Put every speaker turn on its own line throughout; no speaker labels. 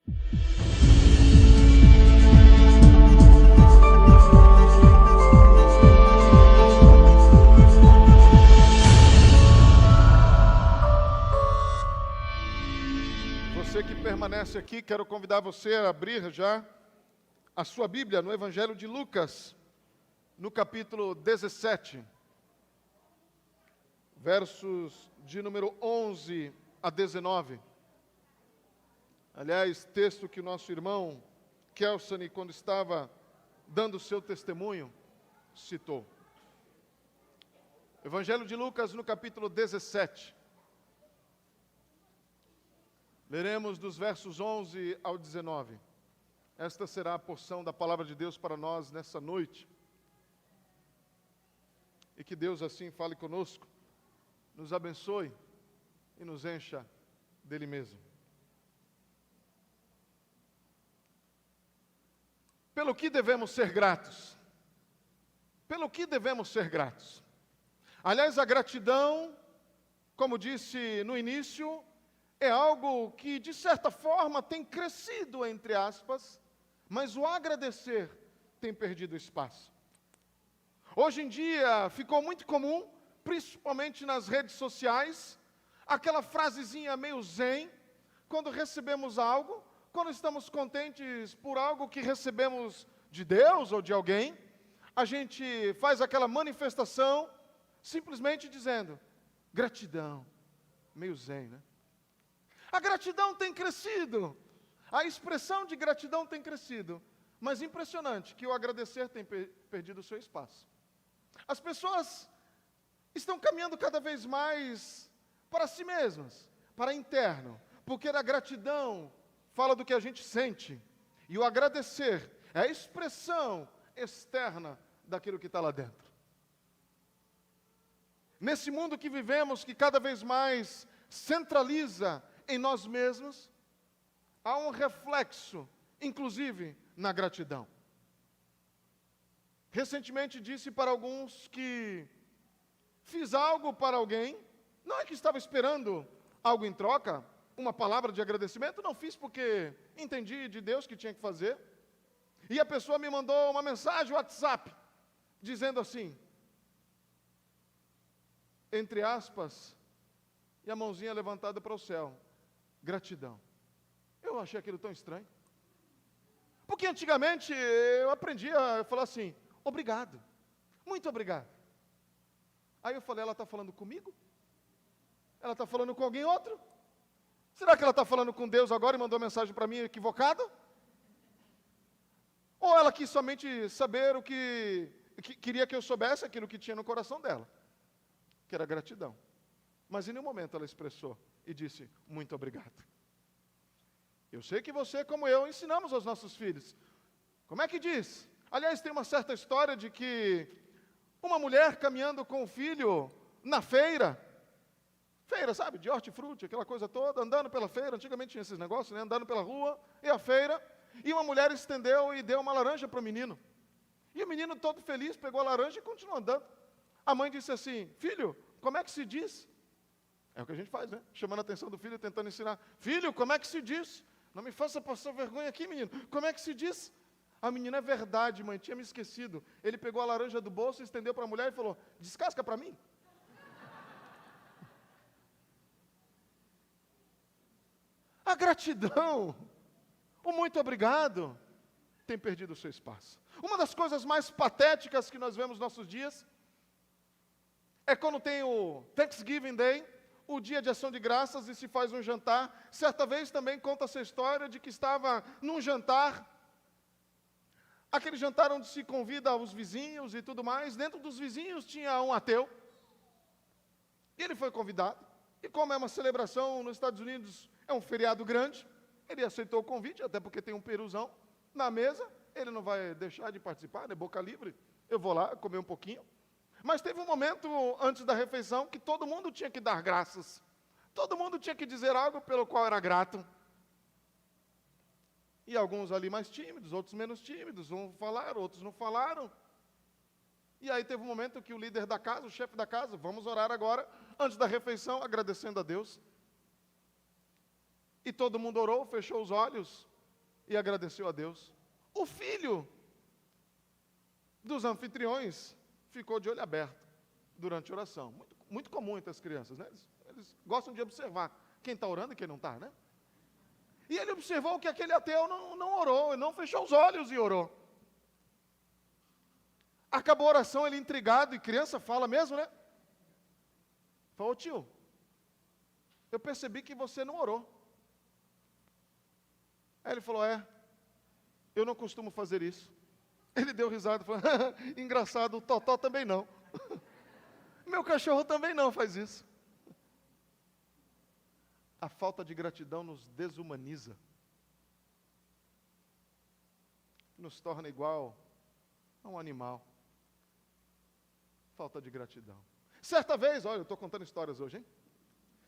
Você que permanece aqui, quero convidar você a abrir já a sua Bíblia no Evangelho de Lucas, no capítulo 17, versos de número 11 a 19. Aliás, texto que o nosso irmão Kelsany, quando estava dando o seu testemunho, citou. Evangelho de Lucas, no capítulo 17. Leremos dos versos 11 ao 19. Esta será a porção da palavra de Deus para nós nessa noite. E que Deus assim fale conosco, nos abençoe e nos encha dele mesmo. Pelo que devemos ser gratos? Pelo que devemos ser gratos? Aliás, a gratidão, como disse no início, é algo que, de certa forma, tem crescido, entre aspas, mas o agradecer tem perdido espaço. Hoje em dia, ficou muito comum, principalmente nas redes sociais, aquela frasezinha meio zen, quando recebemos algo, quando estamos contentes por algo que recebemos de Deus ou de alguém, a gente faz aquela manifestação, simplesmente dizendo, gratidão, meio zen, né? A gratidão tem crescido, a expressão de gratidão tem crescido, mas impressionante que o agradecer tem perdido o seu espaço. As pessoas estão caminhando cada vez mais para si mesmas, para interno, porque a gratidão fala do que a gente sente, e o agradecer é a expressão externa daquilo que está lá dentro. Nesse mundo que vivemos, que cada vez mais centraliza em nós mesmos, há um reflexo, inclusive, na gratidão. Recentemente disse para alguns que fiz algo para alguém, não é que estava esperando algo em troca, uma palavra de agradecimento, não fiz porque entendi de Deus que tinha que fazer, e a pessoa me mandou uma mensagem no WhatsApp, dizendo assim, entre aspas, e a mãozinha levantada para o céu, gratidão. Eu achei aquilo tão estranho. Porque antigamente eu aprendi a falar assim, obrigado, muito obrigado. Aí eu falei, ela está falando comigo? Ela está falando com alguém outro? Será que ela está falando com Deus agora e mandou mensagem para mim equivocada? Ou ela quis somente saber o que queria que eu soubesse aquilo que tinha no coração dela, que era gratidão. Mas em nenhum momento ela expressou e disse, muito obrigado. Eu sei que você, como eu, ensinamos aos nossos filhos. Como é que diz? Aliás, tem uma certa história de que uma mulher caminhando com o filho na feira, sabe, de hortifruti, aquela coisa toda, andando pela feira, antigamente tinha esses negócios, né, andando pela rua, e a feira, e uma mulher estendeu e deu uma laranja para o menino. E o menino todo feliz, pegou a laranja e continuou andando. A mãe disse assim, filho, como é que se diz? É o que a gente faz, né? Chamando a atenção do filho, tentando ensinar. Filho, como é que se diz? Não me faça passar vergonha aqui, menino. Como é que se diz? A menina, é verdade, mãe, tinha me esquecido. Ele pegou a laranja do bolso, estendeu para a mulher e falou, descasca para mim. A gratidão, o muito obrigado, tem perdido o seu espaço. Uma das coisas mais patéticas que nós vemos nos nossos dias é quando tem o Thanksgiving Day, o dia de ação de graças, e se faz um jantar. Certa vez também conta essa história de que estava num jantar, aquele jantar onde se convida os vizinhos e tudo mais. Dentro dos vizinhos tinha um ateu, e ele foi convidado, e como é uma celebração nos Estados Unidos, é um feriado grande, ele aceitou o convite, até porque tem um peruzão na mesa, ele não vai deixar de participar, né, boca livre, eu vou lá comer um pouquinho. Mas teve um momento antes da refeição que todo mundo tinha que dar graças. Todo mundo tinha que dizer algo pelo qual era grato. E alguns ali mais tímidos, outros menos tímidos, uns falaram, outros não falaram. E aí teve um momento que o líder da casa, o chefe da casa, vamos orar agora, antes da refeição, agradecendo a Deus. E todo mundo orou, fechou os olhos, e agradeceu a Deus. O filho dos anfitriões ficou de olho aberto durante a oração. Muito comum entre as crianças, né? Eles gostam de observar quem está orando e quem não está, né? E ele observou que aquele ateu não orou, não fechou os olhos e orou. Acabou a oração, ele intrigado, e criança fala mesmo, né? Falou, tio, eu percebi que você não orou. Aí ele falou, eu não costumo fazer isso. Ele deu risada e falou, engraçado, o Totó também não. Meu cachorro também não faz isso. A falta de gratidão nos desumaniza. Nos torna igual a um animal. Falta de gratidão. Certa vez, olha, eu estou contando histórias hoje, hein?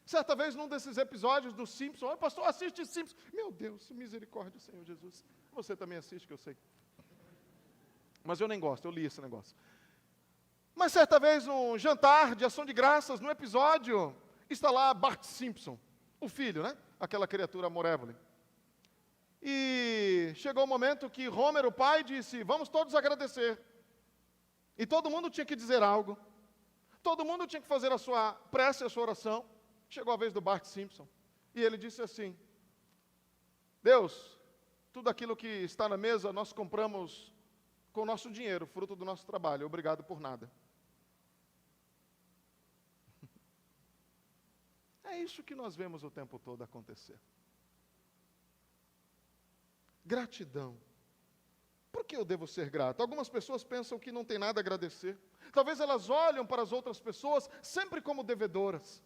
Certa vez, num desses episódios do Simpsons, pastor, assiste Simpsons. Meu Deus, misericórdia, Senhor Jesus. Você também assiste, que eu sei. Mas eu nem gosto, eu li esse negócio. Mas certa vez, num jantar de ação de graças, num episódio, está lá Bart Simpson, o filho, né? Aquela criatura amorévole. E chegou o momento que Homer, o pai, disse, vamos todos agradecer. E todo mundo tinha que dizer algo. Todo mundo tinha que fazer a sua prece, a sua oração. Chegou a vez do Bart Simpson. E ele disse assim, Deus, tudo aquilo que está na mesa, nós compramos com o nosso dinheiro, fruto do nosso trabalho. Obrigado por nada. É isso que nós vemos o tempo todo acontecer. Gratidão. Por que eu devo ser grato? Algumas pessoas pensam que não tem nada a agradecer. Talvez elas olham para as outras pessoas sempre como devedoras.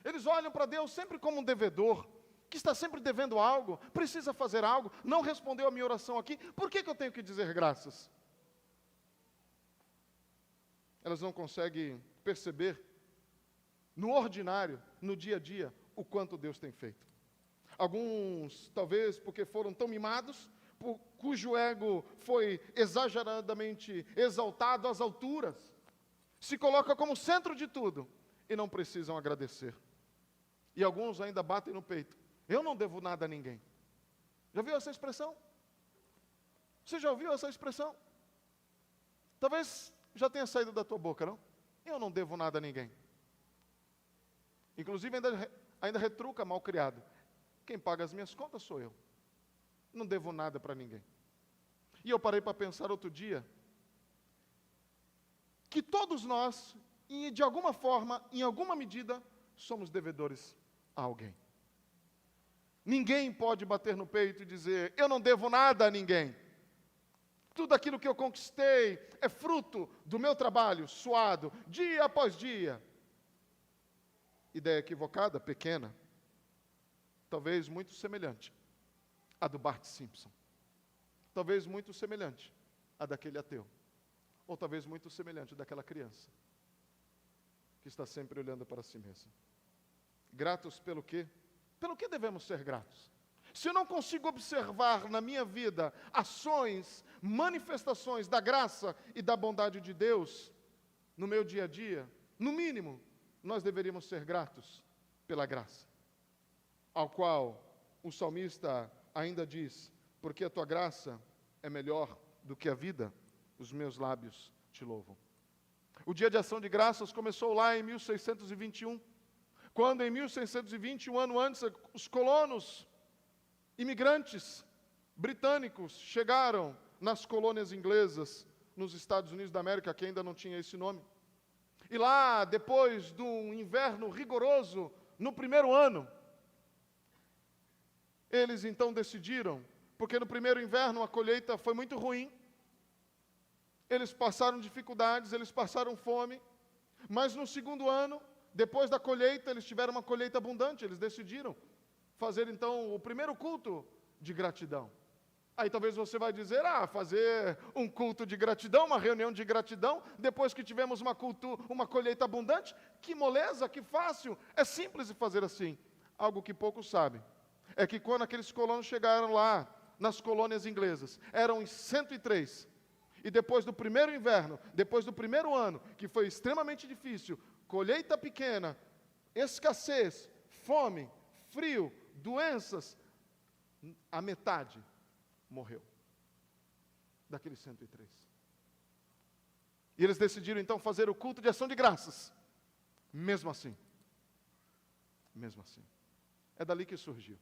Eles olham para Deus sempre como um devedor, que está sempre devendo algo, precisa fazer algo, não respondeu a minha oração aqui, por que eu tenho que dizer graças? Elas não conseguem perceber, no ordinário, no dia a dia, o quanto Deus tem feito. Alguns, talvez, porque foram tão mimados, cujo ego foi exageradamente exaltado às alturas, se coloca como centro de tudo, e não precisam agradecer. E alguns ainda batem no peito. Eu não devo nada a ninguém. Já viu essa expressão? Você já ouviu essa expressão? Talvez já tenha saído da tua boca, não? Eu não devo nada a ninguém. Inclusive ainda retruca mal criado. Quem paga as minhas contas sou eu. Não devo nada para ninguém. E eu parei para pensar outro dia que todos nós, de alguma forma, em alguma medida, somos devedores a alguém. Ninguém pode bater no peito e dizer, eu não devo nada a ninguém. Tudo aquilo que eu conquistei é fruto do meu trabalho suado, dia após dia. Ideia equivocada, pequena, talvez muito semelhante à do Bart Simpson. Talvez muito semelhante à daquele ateu. Ou talvez muito semelhante daquela criança que está sempre olhando para si mesma. Gratos pelo quê? Pelo que devemos ser gratos? Se eu não consigo observar na minha vida ações, manifestações da graça e da bondade de Deus no meu dia a dia, no mínimo, nós deveríamos ser gratos pela graça, ao qual o salmista ainda diz, porque a tua graça é melhor do que a vida, os meus lábios te louvam. O dia de ação de graças começou lá em 1621, quando em 1620, um ano antes, os colonos imigrantes britânicos chegaram nas colônias inglesas, nos Estados Unidos da América, que ainda não tinha esse nome. E lá, depois de um inverno rigoroso, no primeiro ano, eles então decidiram, porque no primeiro inverno a colheita foi muito ruim, eles passaram dificuldades, eles passaram fome, mas no segundo ano, depois da colheita, eles tiveram uma colheita abundante, eles decidiram fazer então o primeiro culto de gratidão. Aí talvez você vai dizer, fazer um culto de gratidão, uma reunião de gratidão, depois que tivemos uma colheita abundante, que moleza, que fácil, é simples de fazer assim. Algo que poucos sabem, é que quando aqueles colonos chegaram lá, nas colônias inglesas, eram em 103, e depois do primeiro inverno, depois do primeiro ano, que foi extremamente difícil, colheita pequena, escassez, fome, frio, doenças, a metade morreu. Daqueles 103. E eles decidiram então fazer o culto de ação de graças. Mesmo assim. Mesmo assim. É dali que surgiu.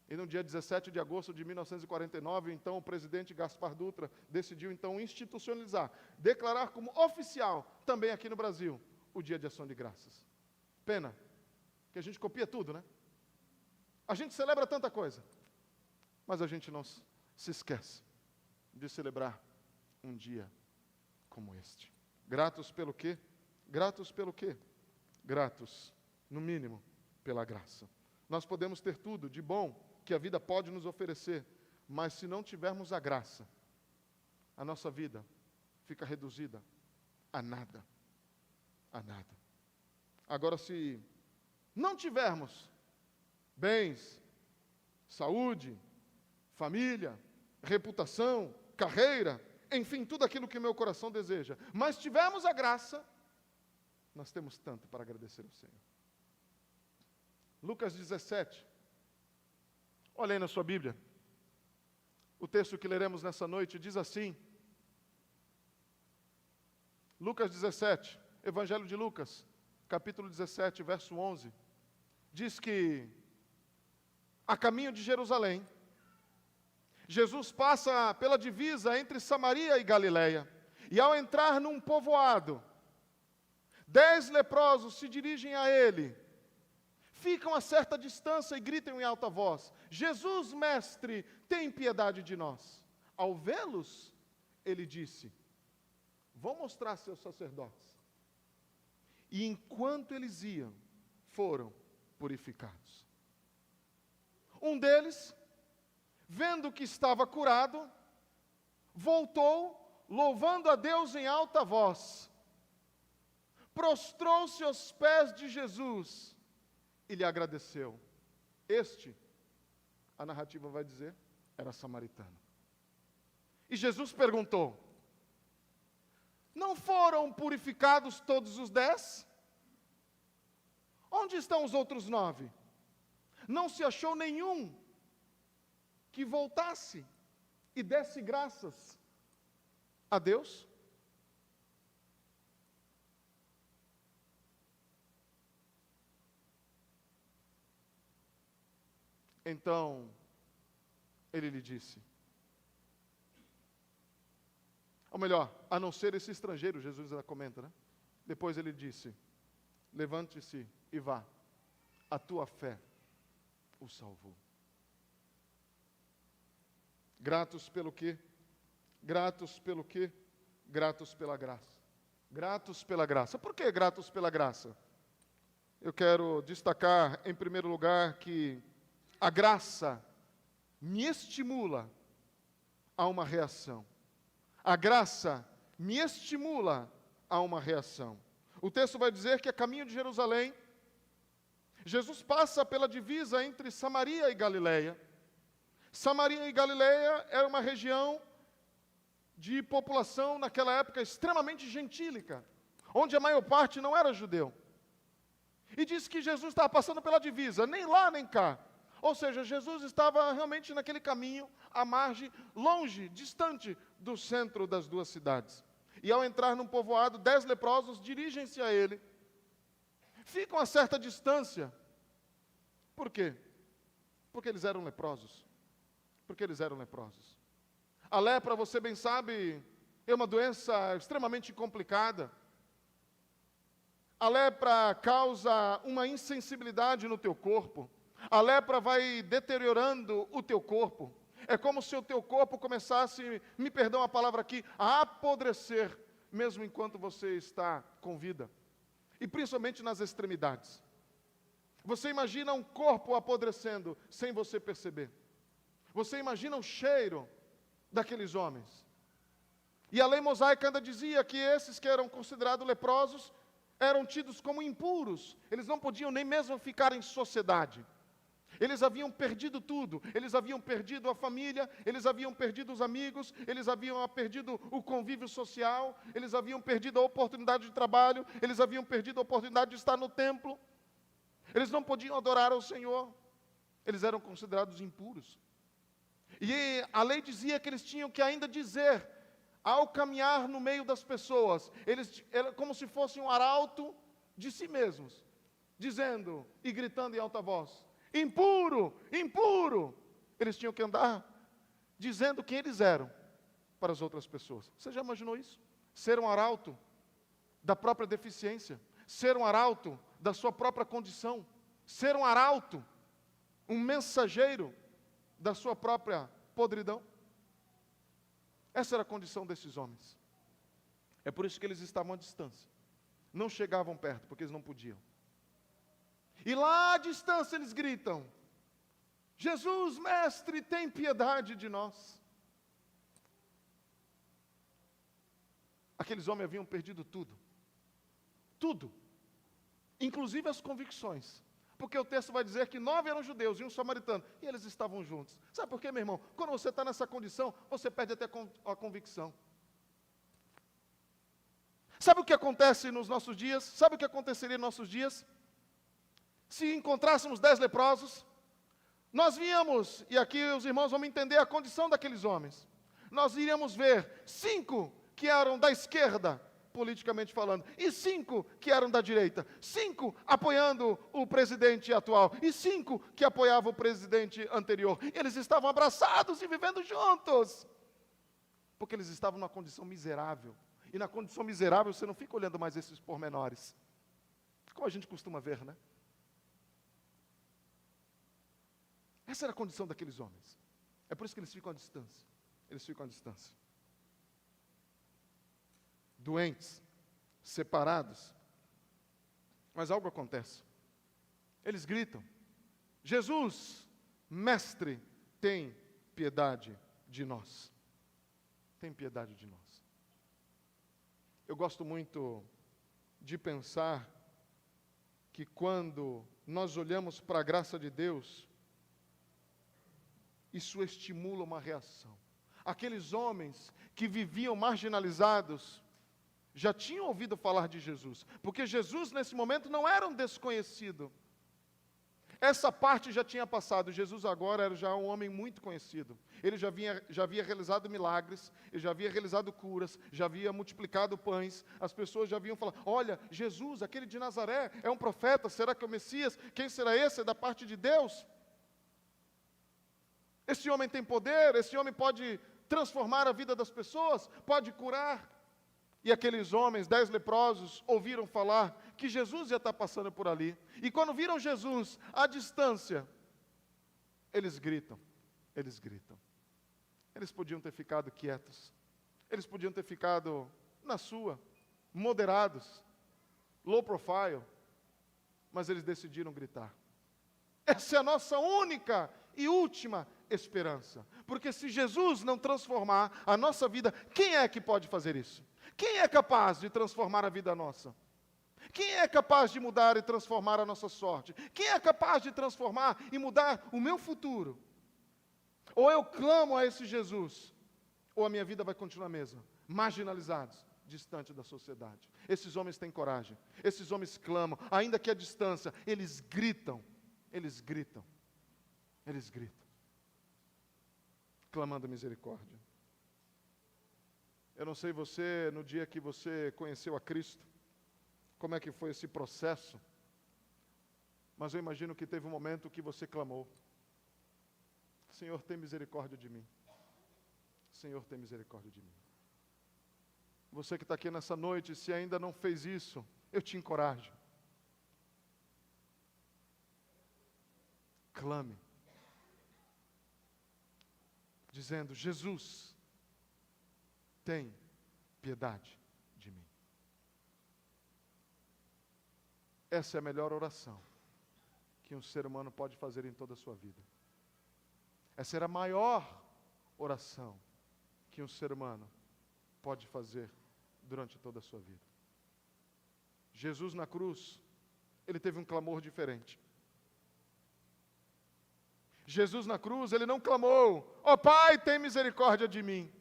E no dia 17 de agosto de 1949, então, o presidente Gaspar Dutra decidiu, então, institucionalizar, declarar como oficial, também aqui no Brasil, o Dia de Ação de Graças. Pena que a gente copia tudo, né? A gente celebra tanta coisa, mas a gente não se esquece de celebrar um dia como este. Gratos pelo quê? Gratos pelo quê? Gratos, no mínimo, pela graça. Nós podemos ter tudo de bom que a vida pode nos oferecer, mas se não tivermos a graça, a nossa vida fica reduzida a nada. A nada. Agora, se não tivermos bens, saúde, família, reputação, carreira, enfim, tudo aquilo que meu coração deseja, mas tivermos a graça, nós temos tanto para agradecer ao Senhor. Lucas 17. Olha aí na sua Bíblia. O texto que leremos nessa noite diz assim. Lucas 17, Evangelho de Lucas, capítulo 17, verso 11. Diz que, a caminho de Jerusalém, Jesus passa pela divisa entre Samaria e Galileia. E ao entrar num povoado, 10 leprosos se dirigem a ele. Ficam a certa distância e gritam em alta voz: Jesus, mestre, tem piedade de nós. Ao vê-los, ele disse: vou mostrar seus sacerdotes. E enquanto eles iam, foram purificados. Um deles, vendo que estava curado, voltou, louvando a Deus em alta voz. Prostrou-se aos pés de Jesus e lhe agradeceu. Este, a narrativa vai dizer, era samaritano. E Jesus perguntou: não foram purificados todos os 10? Onde estão os outros 9? Não se achou nenhum que voltasse e desse graças a Deus? Então, ele lhe disse, ou melhor, a não ser esse estrangeiro, Jesus ainda comenta, né? Depois ele disse: levante-se e vá, a tua fé o salvou. Gratos pelo quê? Gratos pelo quê? Gratos pela graça. Gratos pela graça. Por que gratos pela graça? Eu quero destacar, em primeiro lugar, que a graça me estimula a uma reação. A graça me estimula a uma reação. O texto vai dizer que a caminho de Jerusalém, Jesus passa pela divisa entre Samaria e Galileia. Samaria e Galileia era uma região de população, naquela época, extremamente gentílica, onde a maior parte não era judeu. E diz que Jesus estava passando pela divisa, nem lá nem cá. Ou seja, Jesus estava realmente naquele caminho, à margem, longe, distante do centro das duas cidades. E ao entrar num povoado, 10 leprosos dirigem-se a ele. Ficam a certa distância. Por quê? Porque eles eram leprosos. Porque eles eram leprosos. A lepra, você bem sabe, é uma doença extremamente complicada. A lepra causa uma insensibilidade no teu corpo. A lepra vai deteriorando o teu corpo. É como se o teu corpo começasse, me perdão a palavra aqui, a apodrecer, mesmo enquanto você está com vida. E principalmente nas extremidades. Você imagina um corpo apodrecendo sem você perceber. Você imagina o cheiro daqueles homens. E a lei mosaica ainda dizia que esses que eram considerados leprosos eram tidos como impuros. Eles não podiam nem mesmo ficar em sociedade. Eles haviam perdido tudo, eles haviam perdido a família, eles haviam perdido os amigos, eles haviam perdido o convívio social, eles haviam perdido a oportunidade de trabalho, eles haviam perdido a oportunidade de estar no templo. Eles não podiam adorar ao Senhor, eles eram considerados impuros. E a lei dizia que eles tinham que ainda dizer, ao caminhar no meio das pessoas, era como se fosse um arauto de si mesmos, dizendo e gritando em alta voz: impuro, impuro. Eles tinham que andar dizendo quem eles eram para as outras pessoas. Você já imaginou isso? Ser um arauto da própria deficiência, ser um arauto da sua própria condição, ser um arauto, um mensageiro da sua própria podridão. Essa era a condição desses homens. É por isso que eles estavam à distância. Não chegavam perto, porque eles não podiam. E lá à distância eles gritam: Jesus, mestre, tem piedade de nós. Aqueles homens haviam perdido tudo. Tudo. Inclusive as convicções. Porque o texto vai dizer que 9 eram judeus e um samaritano. E eles estavam juntos. Sabe por quê, meu irmão? Quando você está nessa condição, você perde até a convicção. Sabe o que acontece nos nossos dias? Sabe o que aconteceria nos nossos dias? Se encontrássemos 10 leprosos, nós víamos, e aqui os irmãos vão entender a condição daqueles homens. Nós iríamos ver 5 que eram da esquerda, politicamente falando, e 5 que eram da direita, 5 apoiando o presidente atual, e 5 que apoiavam o presidente anterior. Eles estavam abraçados e vivendo juntos, porque eles estavam numa condição miserável, e na condição miserável você não fica olhando mais esses pormenores, como a gente costuma ver, né? Essa era a condição daqueles homens, é por isso que eles ficam à distância, doentes, separados. Mas algo acontece. Eles gritam: Jesus, mestre, tem piedade de nós. Tem piedade de nós. Eu gosto muito de pensar que quando nós olhamos para a graça de Deus, isso estimula uma reação. Aqueles homens que viviam marginalizados já tinham ouvido falar de Jesus, porque Jesus nesse momento não era um desconhecido. Essa parte já tinha passado. Jesus agora era já um homem muito conhecido. Ele já havia realizado milagres, ele já havia realizado curas, já havia multiplicado pães. As pessoas já haviam falado: olha, Jesus, aquele de Nazaré, é um profeta, será que é o Messias? Quem será esse? É da parte de Deus? Esse homem tem poder, esse homem pode transformar a vida das pessoas, pode curar. E aqueles homens, 10 leprosos, ouviram falar que Jesus ia estar passando por ali. E quando viram Jesus à distância, eles gritam. Eles podiam ter ficado quietos. Eles podiam ter ficado na sua, moderados, low profile. Mas eles decidiram gritar. Essa é a nossa única e última esperança. Porque se Jesus não transformar a nossa vida, quem é que pode fazer isso? Quem é capaz de transformar a vida nossa? Quem é capaz de mudar e transformar a nossa sorte? Quem é capaz de transformar e mudar o meu futuro? Ou eu clamo a esse Jesus, ou a minha vida vai continuar a mesma, marginalizados, distante da sociedade. Esses homens têm coragem, esses homens clamam, ainda que à distância, eles gritam, clamando misericórdia. Eu não sei você, no dia que você conheceu a Cristo, como é que foi esse processo, mas eu imagino que teve um momento que você clamou: Senhor, tem misericórdia de mim. Senhor, tem misericórdia de mim. Você que está aqui nessa noite, se ainda não fez isso, eu te encorajo. Clame, dizendo: Jesus, tem piedade de mim. Essa é a melhor oração que um ser humano pode fazer em toda a sua vida. Essa era a maior oração que um ser humano pode fazer durante toda a sua vida. Jesus na cruz, ele teve um clamor diferente. Jesus na cruz, ele não clamou: ó Pai, tem misericórdia de mim.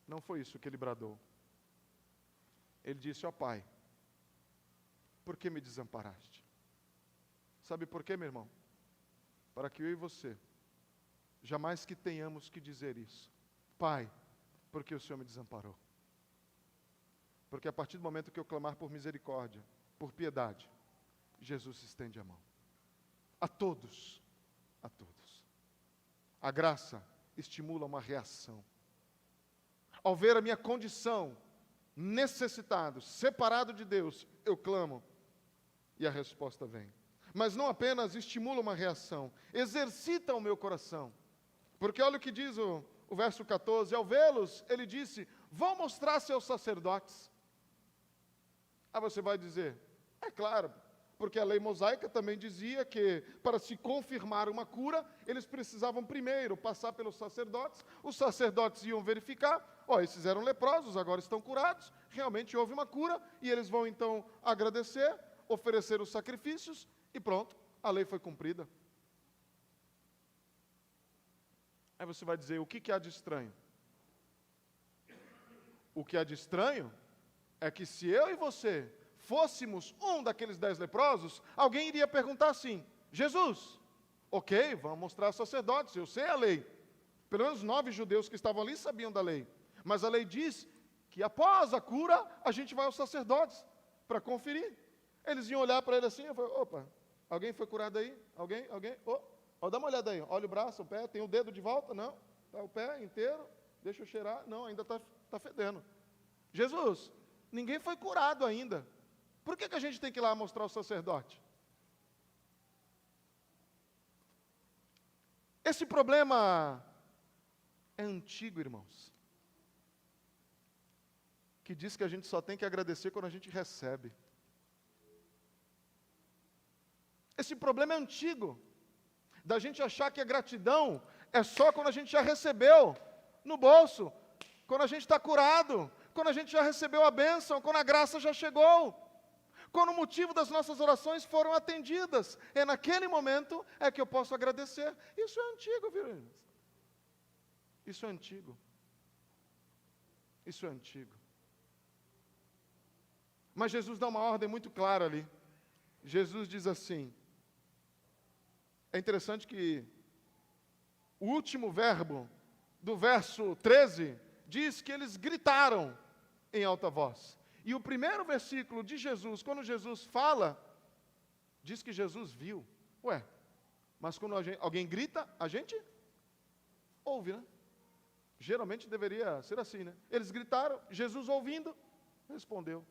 Não foi isso que ele bradou. Ele disse: ó Pai, por que me desamparaste? Sabe por quê, meu irmão? Para que eu e você jamais que tenhamos que dizer isso. Pai, porque o Senhor me desamparou. Porque a partir do momento que eu clamar por misericórdia, por piedade, Jesus estende a mão. A todos, a todos. A graça estimula uma reação. Ao ver a minha condição, necessitado, separado de Deus, eu clamo e a resposta vem. Mas não apenas estimula uma reação, exercita o meu coração. Porque olha o que diz o verso 14, ao vê-los, ele disse, vão mostrar-se aos sacerdotes. Aí você vai dizer, é claro, porque a lei mosaica também dizia que para se confirmar uma cura, eles precisavam primeiro passar pelos sacerdotes, os sacerdotes iam verificar, esses eram leprosos, agora estão curados, realmente houve uma cura, e eles vão então agradecer, oferecer os sacrifícios, e pronto, a lei foi cumprida. Aí você vai dizer, o que há de estranho? O que há de estranho é que se eu e você fôssemos um daqueles 10 leprosos, alguém iria perguntar assim, Jesus, ok, vamos mostrar aos sacerdotes, eu sei a lei. Pelo menos 9 judeus que estavam ali sabiam da lei. Mas a lei diz que após a cura, a gente vai aos sacerdotes para conferir. Eles iam olhar para ele assim, eu falei, opa, alguém foi curado aí? Alguém? Dá uma olhada aí, olha o braço, o pé, tem o dedo de volta? Não, está o pé inteiro, deixa eu cheirar, não, ainda está fedendo. Jesus, ninguém foi curado ainda. Por que a gente tem que ir lá mostrar ao sacerdote? Esse problema é antigo, irmãos. Que diz que a gente só tem que agradecer quando a gente recebe. Esse problema é antigo. Da gente achar que a gratidão é só quando a gente já recebeu no bolso, quando a gente está curado, quando a gente já recebeu a bênção, quando a graça já chegou, quando o motivo das nossas orações foram atendidas. É naquele momento é que eu posso agradecer. Isso é antigo, viu, irmãos? Isso é antigo. Isso é antigo. Mas Jesus dá uma ordem muito clara ali. Jesus diz assim, é interessante que o último verbo do verso 13 diz que eles gritaram em alta voz. E o primeiro versículo de Jesus, quando Jesus fala, diz que Jesus viu. Mas quando alguém grita, a gente ouve, né? Geralmente deveria ser assim, né? Eles gritaram, Jesus ouvindo, respondeu.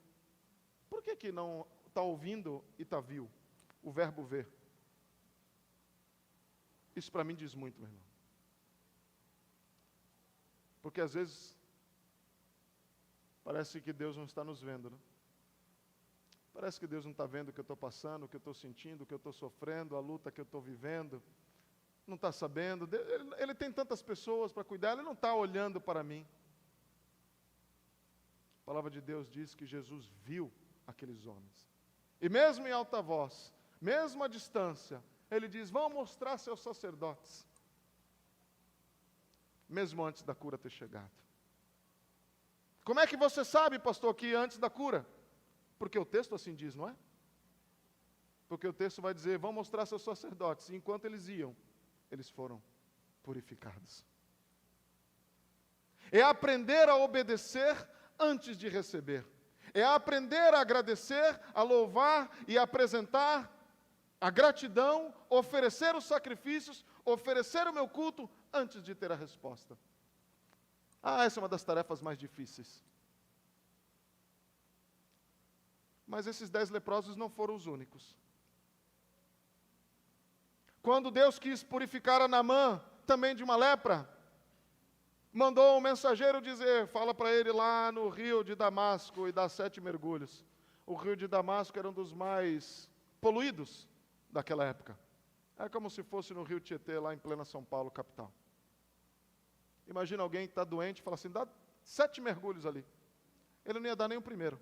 Por que não está ouvindo e está viu? O verbo ver. Isso para mim diz muito, meu irmão. Porque às vezes parece que Deus não está nos vendo, né? Parece que Deus não está vendo o que eu estou passando, o que eu estou sentindo, o que eu estou sofrendo, a luta que eu estou vivendo. Não está sabendo. Ele tem tantas pessoas para cuidar, Ele não está olhando para mim. A palavra de Deus diz que Jesus viu aqueles homens. E mesmo em alta voz, mesmo à distância, Ele diz, vão mostrar seus sacerdotes. Mesmo antes da cura ter chegado. Como é que você sabe, pastor, que antes da cura? Porque o texto assim diz, não é? Porque o texto vai dizer, vão mostrar seus sacerdotes. E enquanto eles iam, eles foram purificados. É aprender a obedecer antes de receber. É aprender a agradecer, a louvar e a apresentar a gratidão, oferecer os sacrifícios, oferecer o meu culto antes de ter a resposta. Essa é uma das tarefas mais difíceis. Mas esses 10 leprosos não foram os únicos. Quando Deus quis purificar a Naamã, também de uma lepra, mandou um mensageiro dizer, fala para ele lá no rio de Damasco e dá 7 mergulhos. O rio de Damasco era um dos mais poluídos daquela época. É como se fosse no rio Tietê, lá em plena São Paulo, capital. Imagina alguém que está doente e fala assim, dá 7 mergulhos ali. Ele não ia dar nem o primeiro.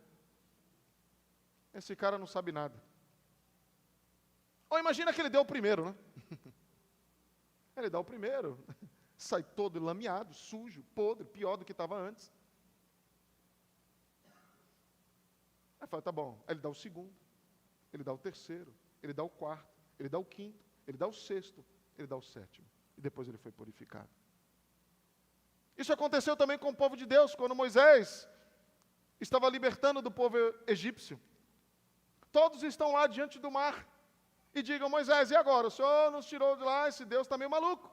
Esse cara não sabe nada. Ou imagina que ele deu o primeiro, né? Ele dá o primeiro, sai todo lameado, sujo, podre, pior do que estava antes. Aí fala, tá bom. Aí ele dá o segundo, ele dá o terceiro, ele dá o quarto, ele dá o quinto, ele dá o sexto, ele dá o sétimo. e depois ele foi purificado. Isso aconteceu também com o povo de Deus, quando Moisés estava libertando do povo egípcio. Todos estão lá diante do mar e digam: Moisés, e agora? O Senhor nos tirou de lá, esse Deus está meio maluco.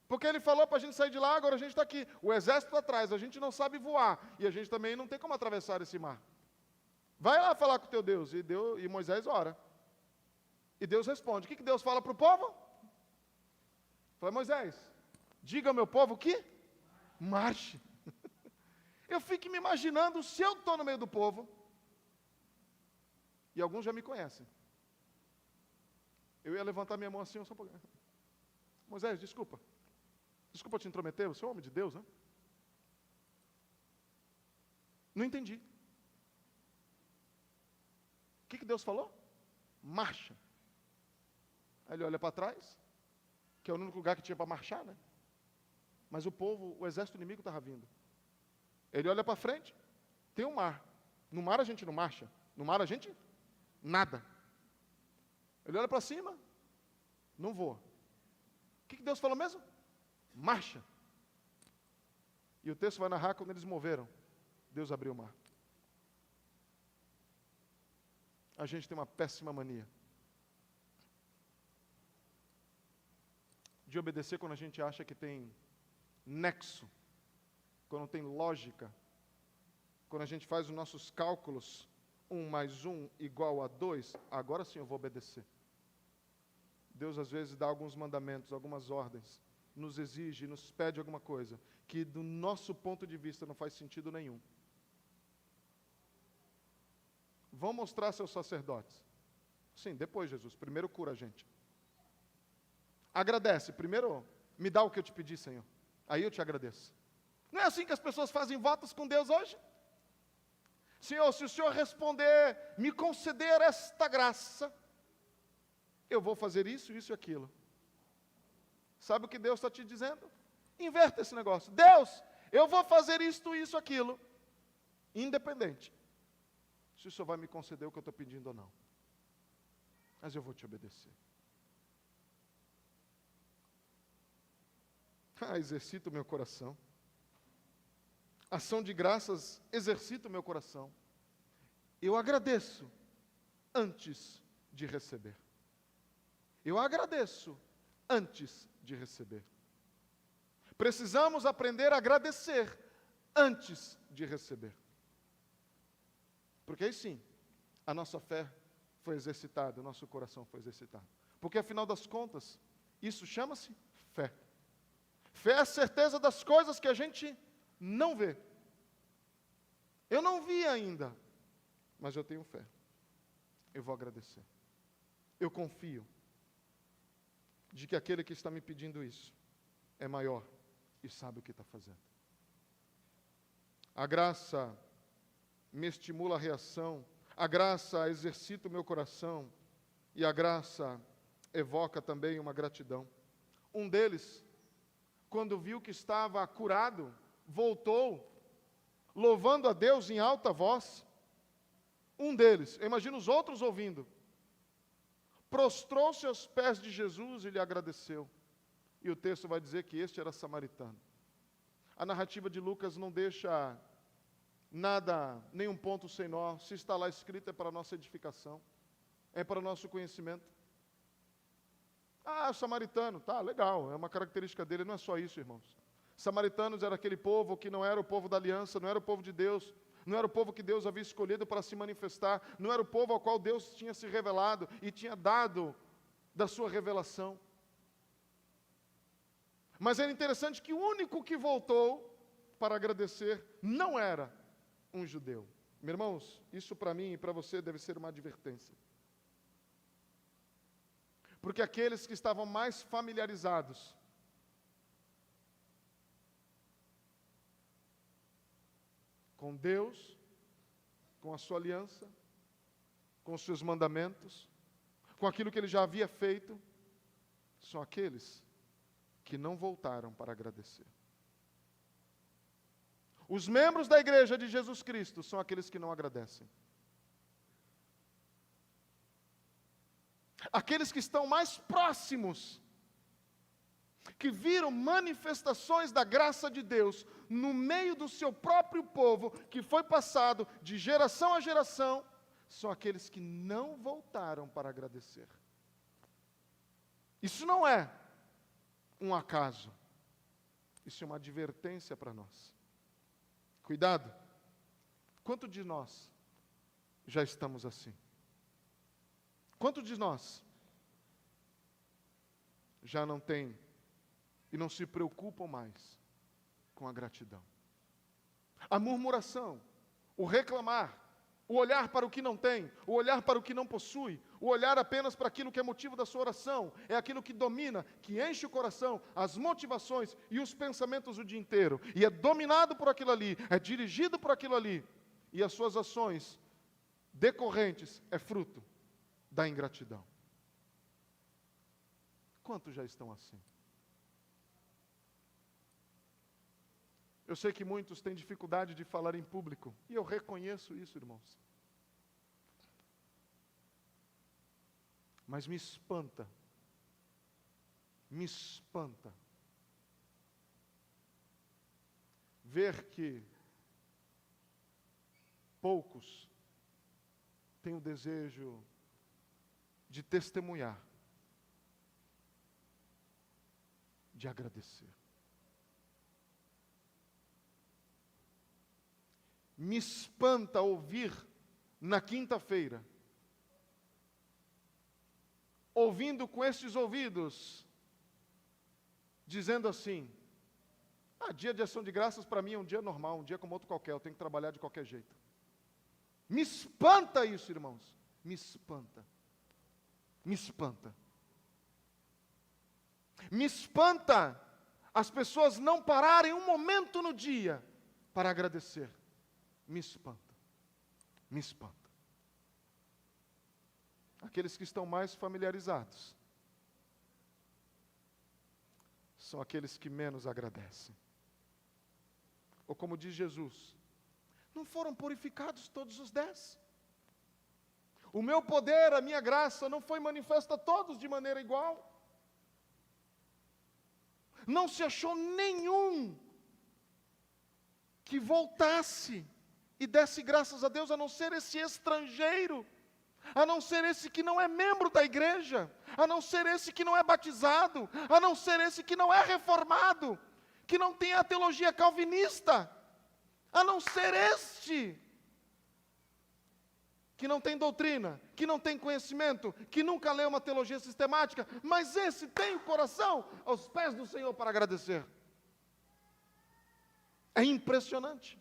Porque ele falou para a gente sair de lá, agora a gente está aqui. O exército atrás, a gente não sabe voar. E a gente também não tem como atravessar esse mar. Vai lá falar com o teu Deus. E Moisés ora. E Deus responde. O que Deus fala para o povo? Fala: Moisés, diga ao meu povo que marche. Eu fico me imaginando se eu estou no meio do povo. E alguns já me conhecem. Eu ia levantar minha mão assim, só um pouquinho. Moisés, desculpa. Desculpa te intrometer, você é um homem de Deus, né? Não entendi. O que Deus falou? Marcha. Aí ele olha para trás, que é o único lugar que tinha para marchar, né? Mas o povo, o exército inimigo estava vindo. Ele olha para frente, tem um mar. No mar a gente não marcha. No mar a gente nada. Ele olha para cima, não voa. O que Deus falou mesmo? Marcha. E o texto vai narrar quando eles moveram. Deus abriu o mar. A gente tem uma péssima mania de obedecer quando a gente acha que tem nexo, quando tem lógica, quando a gente faz os nossos cálculos, 1 mais 1 igual a 2, agora sim eu vou obedecer. Deus às vezes dá alguns mandamentos, algumas ordens, nos exige, nos pede alguma coisa, que do nosso ponto de vista não faz sentido nenhum. Vão mostrar seus sacerdotes. Sim, depois, Jesus, primeiro cura a gente. Agradece, primeiro me dá o que eu te pedi, Senhor. Aí eu te agradeço. Não é assim que as pessoas fazem votos com Deus hoje? Senhor, se o Senhor responder, me conceder esta graça, eu vou fazer isso, isso e aquilo. Sabe o que Deus está te dizendo? Inverta esse negócio. Deus, eu vou fazer isto, isso, aquilo. Independente se o Senhor vai me conceder o que eu estou pedindo ou não. Mas eu vou te obedecer. Exercita o meu coração. Ação de graças exercita o meu coração. Eu agradeço antes de receber. Eu agradeço antes de receber. Precisamos aprender a agradecer antes de receber. Porque aí sim, a nossa fé foi exercitada, o nosso coração foi exercitado. Porque afinal das contas, isso chama-se fé. Fé é a certeza das coisas que a gente não vê. Eu não vi ainda, mas eu tenho fé. Eu vou agradecer. Eu confio de que aquele que está me pedindo isso é maior e sabe o que está fazendo. A graça me estimula a reação, a graça exercita o meu coração e a graça evoca também uma gratidão. Um deles, quando viu que estava curado, voltou, louvando a Deus em alta voz. Um deles, eu imagino os outros ouvindo, prostrou-se aos pés de Jesus e lhe agradeceu. E o texto vai dizer que este era samaritano. A narrativa de Lucas não deixa nada, nenhum ponto sem nó. Se está lá escrito, é para a nossa edificação, é para o nosso conhecimento. Samaritano, tá, legal, é uma característica dele, não é só isso, irmãos. Samaritanos era aquele povo que não era o povo da aliança, não era o povo de Deus, não era o povo que Deus havia escolhido para se manifestar, não era o povo ao qual Deus tinha se revelado e tinha dado da sua revelação. Mas era interessante que o único que voltou para agradecer não era um judeu. Meus irmãos, isso para mim e para você deve ser uma advertência. Porque aqueles que estavam mais familiarizados com Deus, com a sua aliança, com os seus mandamentos, com aquilo que ele já havia feito, são aqueles que não voltaram para agradecer. Os membros da igreja de Jesus Cristo são aqueles que não agradecem. Aqueles que estão mais próximos que viram manifestações da graça de Deus no meio do seu próprio povo, que foi passado de geração a geração, são aqueles que não voltaram para agradecer. Isso não é um acaso. Isso é uma advertência para nós. Cuidado. Quanto de nós já estamos assim? Quanto de nós já não tem e não se preocupam mais com a gratidão? A murmuração, o reclamar, o olhar para o que não tem, o olhar para o que não possui, o olhar apenas para aquilo que é motivo da sua oração, é aquilo que domina, que enche o coração, as motivações e os pensamentos o dia inteiro, e é dominado por aquilo ali, é dirigido por aquilo ali, e as suas ações decorrentes é fruto da ingratidão. Quantos já estão assim? Eu sei que muitos têm dificuldade de falar em público, e eu reconheço isso, irmãos. Mas me espanta ver que poucos têm o desejo de testemunhar, de agradecer. Me espanta ouvir na quinta-feira, ouvindo com estes ouvidos, dizendo assim: dia de ação de graças para mim é um dia normal, um dia como outro qualquer, eu tenho que trabalhar de qualquer jeito. Me espanta isso, irmãos, me espanta. Me espanta. Me espanta as pessoas não pararem um momento no dia para agradecer. Me espanta. Me espanta. Aqueles que estão mais familiarizados são aqueles que menos agradecem. Ou como diz Jesus, não foram purificados todos os 10? O meu poder, a minha graça não foi manifesta a todos de maneira igual? Não se achou nenhum que voltasse e desse graças a Deus, a não ser esse estrangeiro, a não ser esse que não é membro da igreja, a não ser esse que não é batizado, a não ser esse que não é reformado, que não tem a teologia calvinista, a não ser este que não tem doutrina, que não tem conhecimento, que nunca leu uma teologia sistemática, mas esse tem o coração aos pés do Senhor para agradecer. É impressionante.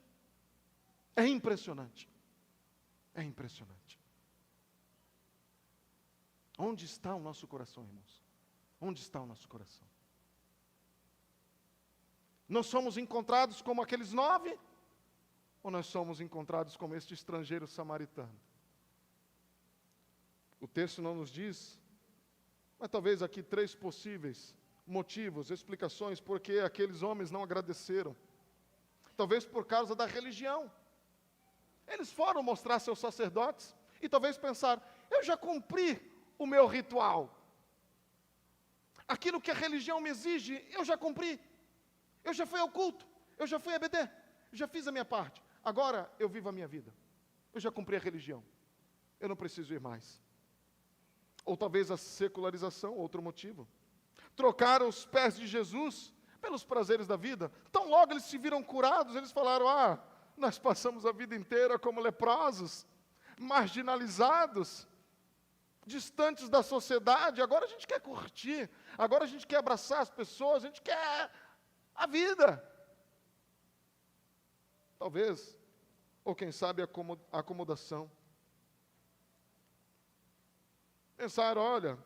É impressionante. É impressionante. Onde está o nosso coração, irmãos? Onde está o nosso coração? Nós somos encontrados como aqueles 9? Ou nós somos encontrados como este estrangeiro samaritano? O texto não nos diz, mas talvez aqui 3 possíveis motivos, explicações, porque aqueles homens não agradeceram. Talvez por causa da religião. Eles foram mostrar seus sacerdotes e talvez pensar: eu já cumpri o meu ritual. Aquilo que a religião me exige, eu já cumpri. Eu já fui ao culto, eu já fui a EBD, já fiz a minha parte. Agora eu vivo a minha vida. Eu já cumpri a religião. Eu não preciso ir mais. Ou talvez a secularização, outro motivo. Trocaram os pés de Jesus pelos prazeres da vida. Tão logo eles se viram curados, eles falaram: nós passamos a vida inteira como leprosos, marginalizados, distantes da sociedade, agora a gente quer curtir, agora a gente quer abraçar as pessoas, a gente quer a vida. Talvez, ou quem sabe a acomodação. Pensaram: olha,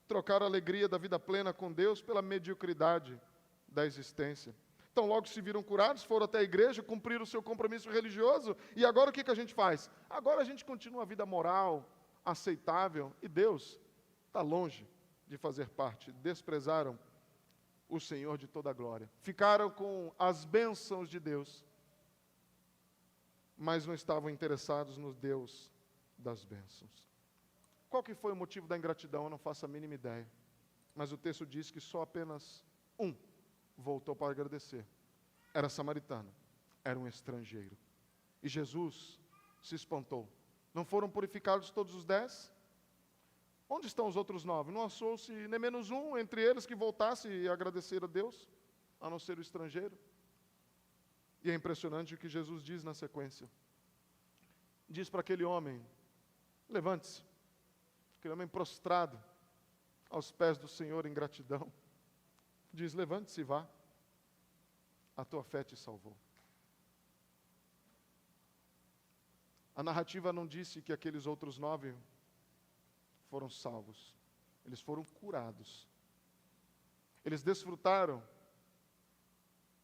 trocaram a alegria da vida plena com Deus pela mediocridade da existência. Então logo se viram curados, foram até a igreja, cumpriram o seu compromisso religioso, e agora o que a gente faz? Agora a gente continua a vida moral, aceitável, e Deus está longe de fazer parte. Desprezaram o Senhor de toda a glória. Ficaram com as bênçãos de Deus, mas não estavam interessados no Deus das bênçãos. Qual que foi o motivo da ingratidão? Eu não faço a mínima ideia. Mas o texto diz que só apenas Um voltou para agradecer. Era samaritano, era um estrangeiro. E Jesus se espantou. Não foram purificados todos os 10? Onde estão os outros 9? Não achou-se nem menos um entre eles que voltasse e agradecer a Deus, a não ser o estrangeiro? E é impressionante o que Jesus diz na sequência. Diz para aquele homem, levante-se. Aquele homem prostrado aos pés do Senhor em gratidão. Diz, levante-se e vá. A tua fé te salvou. A narrativa não disse que aqueles outros 9 foram salvos. Eles foram curados. Eles desfrutaram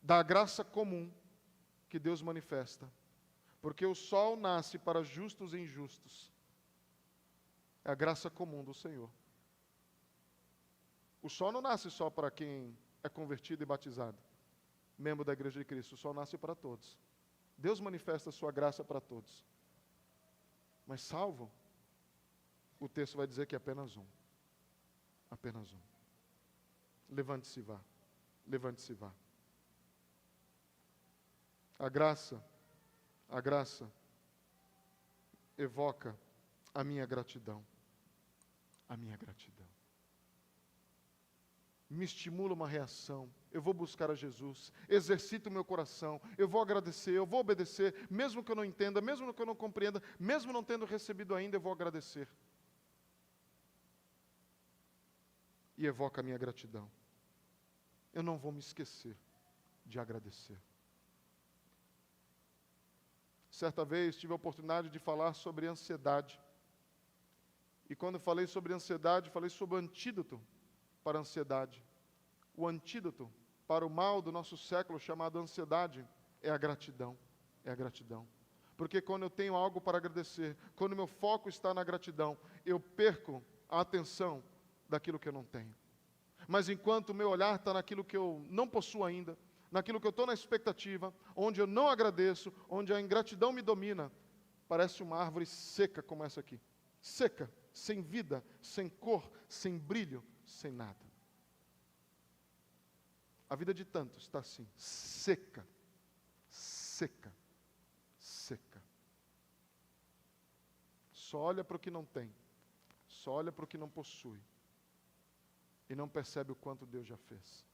da graça comum que Deus manifesta. Porque o sol nasce para justos e injustos. É a graça comum do Senhor. O sol não nasce só para quem é convertido e batizado, membro da Igreja de Cristo. O sol nasce para todos. Deus manifesta a sua graça para todos. Mas salvo, o texto vai dizer que é apenas um. Apenas um. Levante-se e vá. Levante-se e vá. A graça evoca a minha gratidão. A minha gratidão. Me estimula uma reação. Eu vou buscar a Jesus, exercito o meu coração, eu vou agradecer, eu vou obedecer, mesmo que eu não entenda, mesmo que eu não compreenda, mesmo não tendo recebido ainda, eu vou agradecer. E evoca a minha gratidão. Eu não vou me esquecer de agradecer. Certa vez tive a oportunidade de falar sobre ansiedade. E quando falei sobre ansiedade, falei sobre o antídoto para a ansiedade. O antídoto para o mal do nosso século chamado ansiedade é a gratidão. É a gratidão. Porque quando eu tenho algo para agradecer, quando meu foco está na gratidão, eu perco a atenção daquilo que eu não tenho. Mas enquanto o meu olhar está naquilo que eu não possuo ainda, naquilo que eu estou na expectativa, onde eu não agradeço, onde a ingratidão me domina, parece uma árvore seca como essa aqui. Seca, sem vida, sem cor, sem brilho, sem nada. A vida de tantos está assim, seca, seca, seca. Só olha para o que não tem, só olha para o que não possui, e não percebe o quanto Deus já fez.